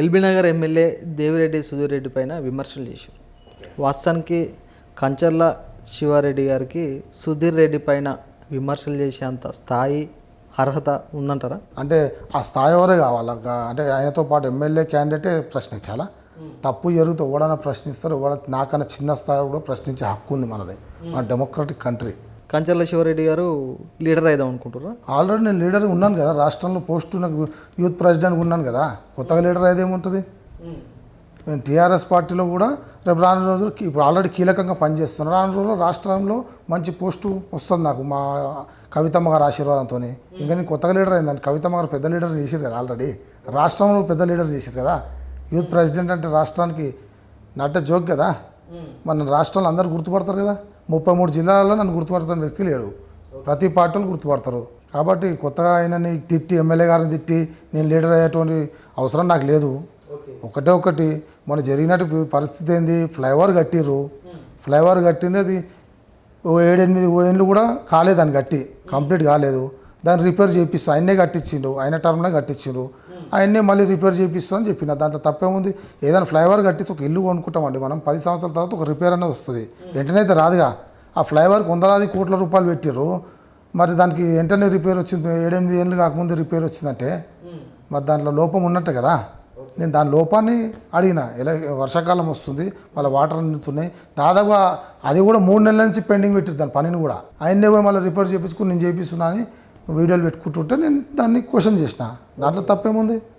LB Nagar MLA Devireddy Sudheer Reddy పైన విమర్శలు చేశారు. వాస్తవానికి కంచర్ల శివారెడ్డి గారికి సుధీర్ రెడ్డి పైన విమర్శలు చేసేంత స్థాయి అర్హత ఉందంటారా? అంటే ఆ స్థాయి వరే కావాలి. అంటే ఆయనతో పాటు ఎమ్మెల్యే క్యాండిడేటే ప్రశ్నించాలా? తప్పు జరుగుతూ ఎవడన్నా ప్రశ్నిస్తారు, నాకన్నా చిన్న స్థాయి కూడా ప్రశ్నించే హక్కు ఉంది మనది. మన డెమోక్రటిక్ కంట్రీ. కంచర్ల శివారెడ్డి గారు లీడర్ అయిదాం అనుకుంటారా? ఆల్రెడీ నేను లీడర్ ఉన్నాను కదా, రాష్ట్రంలో పోస్టు నాకు యూత్ ప్రెసిడెంట్ ఉన్నాను కదా, కొత్తగా లీడర్ అయితే ఏముంటుంది? నేను టీఆర్ఎస్ పార్టీలో కూడా రేపు రాను రోజులు ఇప్పుడు ఆల్రెడీ కీలకంగా పనిచేస్తున్నాను. రాను రోజుల్లో రాష్ట్రంలో మంచి పోస్టు వస్తుంది నాకు, మా కవితమ్మ గారి ఆశీర్వాదంతో. ఇంకా నేను కొత్తగా లీడర్ అయిందని కవితమ్మ గారు పెద్ద లీడర్ చేశారు కదా, ఆల్రెడీ రాష్ట్రంలో పెద్ద లీడర్ చేశారు కదా. యూత్ ప్రెసిడెంట్ అంటే రాష్ట్రానికి నట్ట జోక్ కదా. మన రాష్ట్రంలో అందరూ గుర్తుపడతారు కదా. 33 జిల్లాలలో నన్ను గుర్తుపడుతున్న వ్యక్తి లేడు, ప్రతి పార్టీలు గుర్తుపడతారు. కాబట్టి కొత్తగా ఆయనని తిట్టి ఎమ్మెల్యే గారిని తిట్టి నేను లీడర్ అయ్యేటువంటి అవసరం నాకు లేదు. ఒకటి మన జరిగినట్టు పరిస్థితి ఏంది, ఫ్లైఓవర్ కట్టిర్రు. ఫ్లైఓవర్ కట్టింది అది 7-8 ఏళ్ళు కూడా కాలేదు, దాన్ని కట్టి కంప్లీట్ కాలేదు. దాన్ని రిపేర్ చేయిస్తాను, ఆయన్నే కట్టించిండు, ఆయన టర్మ్నే కట్టించిండు, ఆయన్నే మళ్ళీ రిపేర్ చేయిస్తాను అని చెప్పిన. దాంట్లో తప్పేముంది? ఏదైనా ఫ్లైఓవర్ కట్టించి ఒక ఇల్లు కొనుక్కుంటామండి మనం, 10 సంవత్సరాల తర్వాత ఒక రిపేర్ అనేది వస్తుంది. వెంటనే అయితే రాదుగా. ఆ ఫ్లైఓవర్కి వందలాది కోట్ల రూపాయలు పెట్టిర్రు, మరి దానికి వెంటనే రిపేర్ వచ్చింది. 7-8 ఏళ్ళు కాకముందు రిపేర్ వచ్చిందంటే మరి దాంట్లో లోపం ఉన్నట్టు కదా. నేను దాని లోపాన్ని అడిగిన. ఎలా వర్షాకాలం వస్తుంది, వాళ్ళ వాటర్ నిండుతున్నాయి, దాదాపుగా అది కూడా 3 నెలల నుంచి పెండింగ్ పెట్టిరు దాని పనిని కూడా. ఆయన్నే పోయి మళ్ళీ రిపేర్ చేయించుకుని నేను చేయిస్తున్నా అని వీడియోలు పెట్టుకుంటుంటే నేను దాన్ని క్వశ్చన్ చేసిన. దాంట్లో తప్పేముంది?